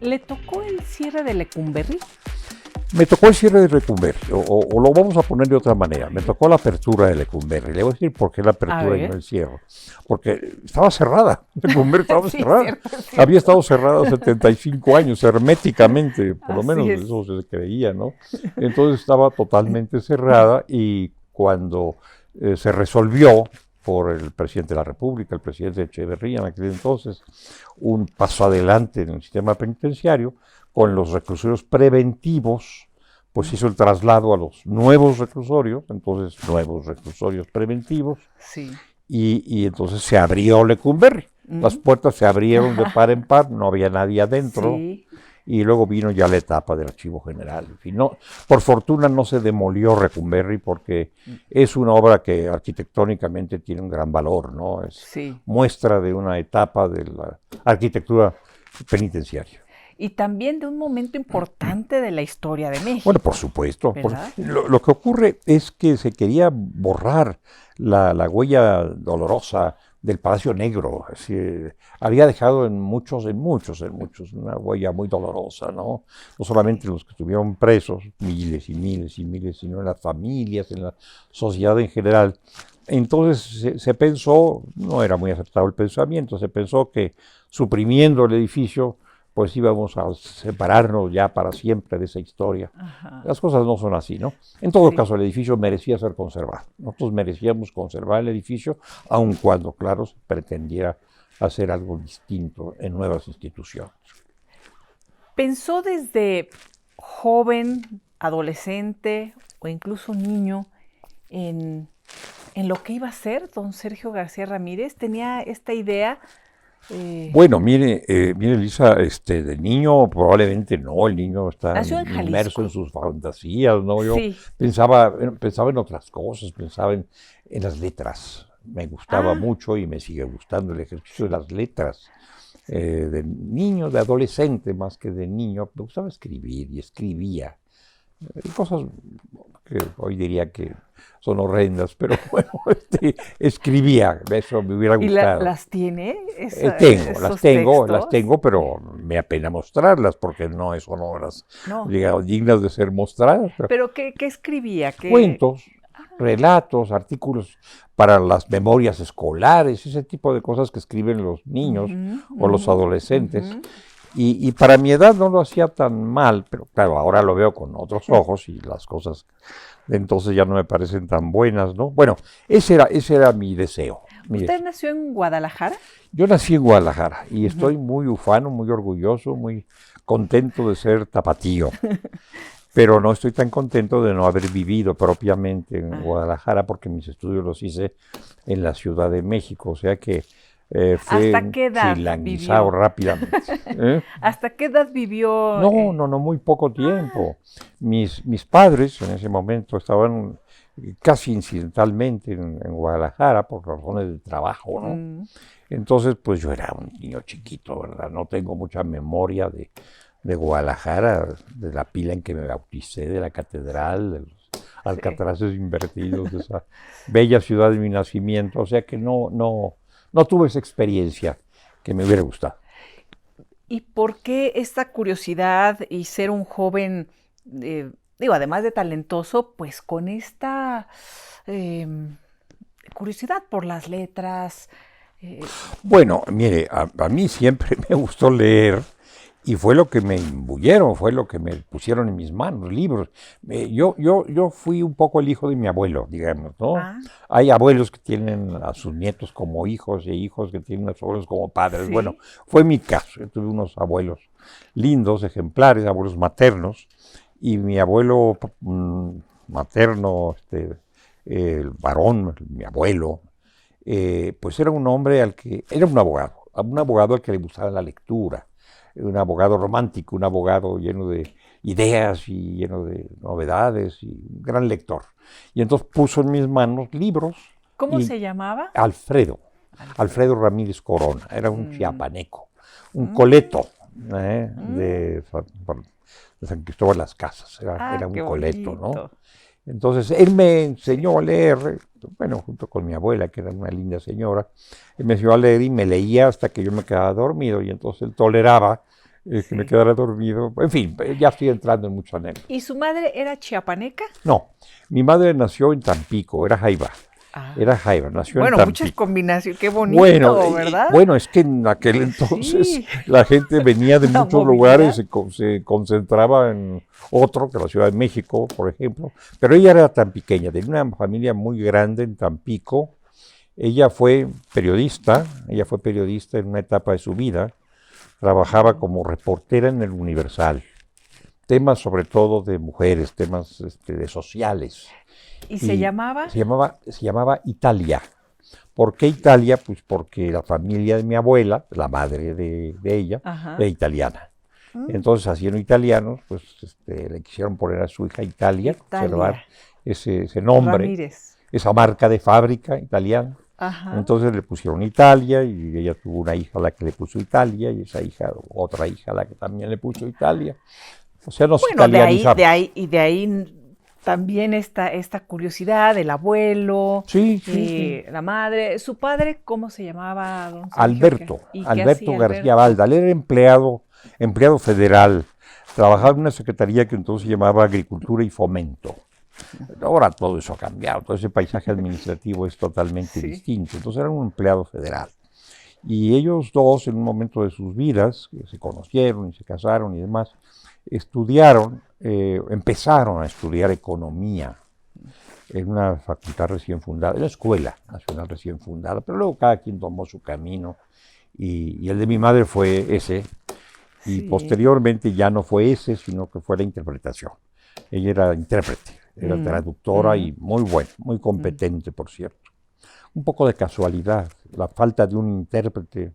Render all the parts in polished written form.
¿Le tocó el cierre de Lecumberri? Me tocó el cierre de Lecumberri, o lo vamos a poner de otra manera. Me tocó la apertura de Lecumberri. Le voy a decir por qué la apertura y no el cierre. Porque estaba cerrada. Lecumberri estaba Sí, cerrada. cierto. Había estado cerrada 75 años, herméticamente, por lo Así menos es. eso se creía, ¿no? Entonces estaba totalmente cerrada y cuando se resolvió por el presidente de la República, el presidente Echeverría en aquel entonces, un paso adelante en el sistema penitenciario, con los reclusorios preventivos, pues hizo el traslado a los nuevos reclusorios, entonces nuevos reclusorios preventivos, Sí. y entonces se abrió Lecumberri. Las puertas se abrieron de par en par, no había nadie adentro, Sí. y luego vino ya la etapa del Archivo General. En fin, no, por fortuna no se demolió Lecumberri porque es una obra que arquitectónicamente tiene un gran valor, ¿no? Es Sí. muestra de una etapa de la arquitectura penitenciaria. Y también de un momento importante de la historia de México. Bueno, por supuesto. ¿Verdad? Lo que ocurre es que se quería borrar la huella dolorosa del Palacio Negro. Es decir, había dejado en muchos, una huella muy dolorosa, ¿no? No solamente los que estuvieron presos, miles y miles y miles, sino en las familias, en la sociedad en general. Entonces se pensó, no era muy aceptado el pensamiento, se pensó que suprimiendo el edificio, pues íbamos a separarnos ya para siempre de esa historia. Ajá. Las cosas no son así, ¿no? En todo Sí. caso, el edificio merecía ser conservado. Nosotros merecíamos conservar el edificio, aun cuando, claro, se pretendiera hacer algo distinto en nuevas instituciones. ¿Pensó desde joven, adolescente o incluso niño en lo que iba a ser don Sergio García Ramírez? ¿Tenía esta idea? Bueno, mire, Elisa, de niño probablemente no, el niño está Nació en inmerso Jalisco. en sus fantasías, ¿no? Yo Sí. pensaba en otras cosas, pensaba en las letras. Me gustaba Ah. mucho y me sigue gustando el ejercicio de las letras. De niño, de adolescente más que de niño, me gustaba escribir y escribía. Cosas que hoy diría que son horrendas, pero bueno, escribía, eso me hubiera ¿Y gustado. las tiene? Las tengo, pero me apena mostrarlas porque no son obras, No. digamos, dignas de ser mostradas. ¿Pero qué escribía? Cuentos, relatos, artículos para las memorias escolares, ese tipo de cosas que escriben los niños o los adolescentes. Y para mi edad no lo hacía tan mal, pero claro, ahora lo veo con otros ojos y las cosas de entonces ya no me parecen tan buenas, ¿no? Bueno, ese era mi deseo. ¿Usted nació en Guadalajara? Yo nací en Guadalajara y estoy muy ufano, muy orgulloso, muy contento de ser tapatío. Pero no estoy tan contento de no haber vivido propiamente en Guadalajara porque mis estudios los hice en la Ciudad de México, o sea que fue ¿Hasta qué edad chilanguizado vivió? rápidamente. ¿Hasta qué edad vivió? No, muy poco tiempo. Mis padres en ese momento estaban casi incidentalmente en Guadalajara por razones de trabajo, ¿no? Entonces, pues yo era un niño chiquito, ¿verdad? No tengo mucha memoria de Guadalajara, de la pila en que me bauticé, de la catedral, de los alcatraces invertidos, de esa bella ciudad de mi nacimiento. O sea que no tuve esa experiencia que me hubiera gustado. ¿Y por qué esta curiosidad y ser un joven, además de talentoso, pues con esta curiosidad por las letras? Bueno, mire, a mí siempre me gustó leer y fue lo que me imbuyeron, fue lo que me pusieron en mis manos, libros. Yo fui un poco el hijo de mi abuelo, digamos, ¿no? Hay abuelos que tienen a sus nietos como hijos y hijos que tienen a sus abuelos como padres. ¿Sí? Bueno, fue mi caso. Yo tuve unos abuelos lindos, ejemplares, abuelos maternos, y mi abuelo materno, el varón, mi abuelo, pues era un hombre era un abogado al que le gustaba la lectura. Un abogado romántico, un abogado lleno de ideas y lleno de novedades y un gran lector. Y entonces puso en mis manos libros. ¿Cómo se llamaba? Alfredo Ramírez Corona, era un chiapaneco, un coleto de San Cristóbal Las Casas, era un coleto, ¿no? Entonces él me enseñó a leer, bueno, junto con mi abuela, que era una linda señora, él me enseñó a leer y me leía hasta que yo me quedaba dormido y entonces él toleraba que me Sí. quedara dormido. En fin, ya estoy entrando en mucho anécdotas. ¿Y su madre era chiapaneca? No, mi madre nació en Tampico, era Ah, Jaiba, nació en bueno, muchas Tampico. combinaciones, qué Bueno, bonito, ¿verdad? bueno, es que en aquel entonces Sí, la gente venía de la muchos lugares, movilidad. se concentraba en otro, que la Ciudad de México, por ejemplo, pero ella era tan pequeña, tenía una familia muy grande en Tampico. Ella fue periodista en una etapa de su vida, trabajaba como reportera en el Universal, temas sobre todo de mujeres, temas de sociales, ¿Y se y llamaba? se llamaba Italia. ¿Por qué Italia? Pues porque la familia de mi abuela, la madre de ella, era Ajá. italiana. Mm, Entonces, haciendo italianos, pues le quisieron poner a su hija Italia, Italia. conservar ese nombre, Ramírez. esa marca de fábrica italiana. Ajá. Entonces le pusieron Italia y ella tuvo una hija a la que le puso Italia y esa hija, otra hija a la que también le puso Italia. O sea, nos Bueno, italianizamos. de ahí también esta curiosidad del abuelo, Sí, sí, sí. la madre. ¿Su padre cómo se llamaba, don Sergio? ¿Y qué Alberto hacía García Alberto? Balda. Él era empleado federal. Trabajaba en una secretaría que entonces se llamaba Agricultura y Fomento. Ahora todo eso ha cambiado, todo ese paisaje administrativo es totalmente Sí. distinto. Entonces era un empleado federal. Y ellos dos, en un momento de sus vidas, que se conocieron y se casaron y demás, empezaron a estudiar economía en una facultad recién fundada, en la Escuela Nacional recién fundada, pero luego cada quien tomó su camino y el de mi madre fue ese, y Sí. posteriormente ya no fue ese, sino que fue la interpretación. Ella era intérprete, era Mm, traductora mm, y muy buena, muy mm. competente, por cierto. Un poco de casualidad, la falta de un intérprete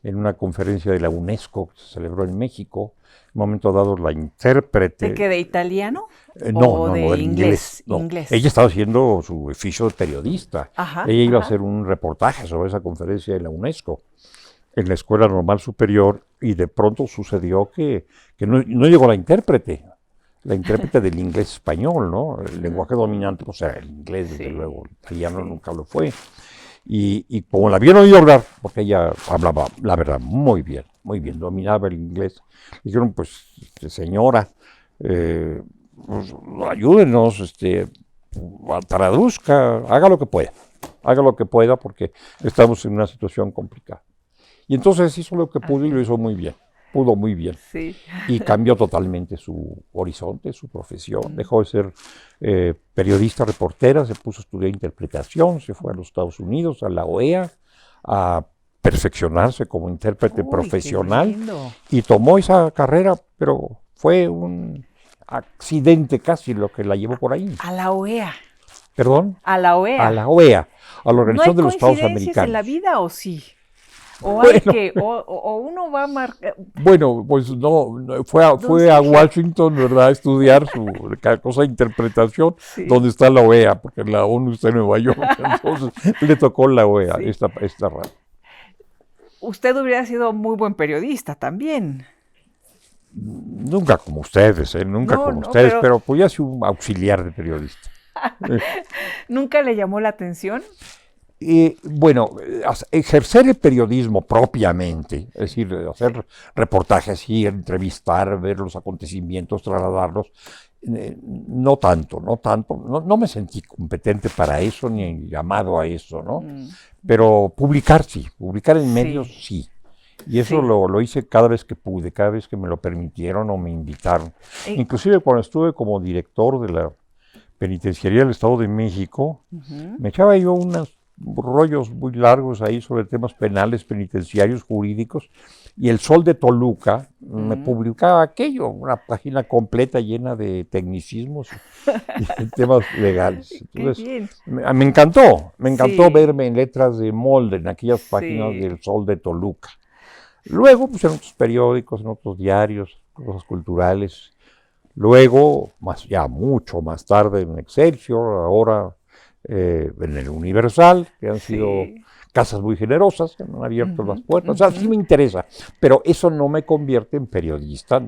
en una conferencia de la UNESCO que se celebró en México. En un momento dado, la ¿De intérprete, qué? ¿De italiano no, o no, de no, del inglés, inglés? no. Ella Inglés. estaba haciendo su oficio de periodista. Ajá, Ella iba a ajá. hacer un reportaje sobre esa conferencia de la UNESCO en la Escuela Normal Superior y de pronto sucedió que no llegó la intérprete del inglés español, ¿no? El Ujú. lenguaje dominante, pues era el inglés, desde Sí, luego, el italiano sí. nunca lo fue. Y como la vieron oído hablar, porque ella hablaba, la verdad, muy bien, dominaba el inglés, dijeron, pues, señora, eh, pues, ayúdenos, traduzca, haga lo que pueda, porque estamos en una situación complicada. Y entonces hizo lo que pudo y Así lo es. hizo muy bien, pudo muy bien. Sí. Y cambió totalmente su horizonte, su profesión. Mm. Dejó de ser periodista, reportera, se puso a estudiar interpretación, se fue a los Estados Unidos, a la OEA, a perfeccionarse como intérprete Uy, qué profesional lindo. y tomó esa carrera, pero fue un accidente casi lo que la llevó por ahí. A la OEA. Perdón, A la a OEA. la OEA, a la ¿No hay Organización de los Estados coincidencias en la Americanos. vida o sí? O hay Bueno, que, o uno va a marcar. bueno, pues no, Don fue a Sergio. Washington, ¿verdad?, a estudiar su cosa de interpretación, Sí, donde está la OEA, porque la ONU está en Nueva York, entonces le tocó la OEA, sí. esta rama. Usted hubiera sido muy buen periodista también. Nunca No, como no, ustedes, pero pero pues ya soy un auxiliar de periodista. Eh, nunca le llamó la atención. bueno, ejercer el periodismo propiamente, es decir, hacer reportajes, ir, entrevistar, ver los acontecimientos, trasladarlos, no me sentí competente para eso, ni llamado a eso, ¿no? Mm, Pero publicar sí, publicar en medios sí, sí. Y eso sí. lo hice cada vez que pude, cada vez que me lo permitieron o me invitaron. Eh, Inclusive cuando estuve como director de la Penitenciaría del Estado de México, ujú, me echaba yo unos rollos muy largos ahí sobre temas penales, penitenciarios, jurídicos, y El Sol de Toluca me mm, publicaba aquello, una página completa llena de tecnicismos y de temas legales. qué Entonces, bien. me encantó Sí, verme en letras de molde en aquellas páginas sí. del Sol de Toluca. Luego, pues en otros periódicos, en otros diarios, cosas culturales. Luego, ya mucho más tarde en Excelsior, ahora en el Universal, que han sido Sí. casas muy generosas, que me han abierto las Ujú, puertas. O sea, sí ujú. me interesa, pero eso no me convierte en periodista.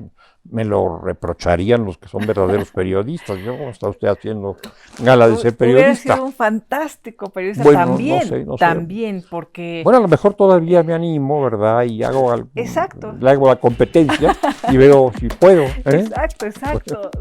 Me lo reprocharían los que son verdaderos periodistas. Yo, ¿cómo está usted haciendo gala de ser Hubiera sido periodista? un fantástico periodista Bueno, no sé, no sé. también, porque, Bueno, a lo mejor todavía me animo, ¿verdad? Y exacto, le hago la competencia y veo si puedo, ¿eh? exacto, exacto.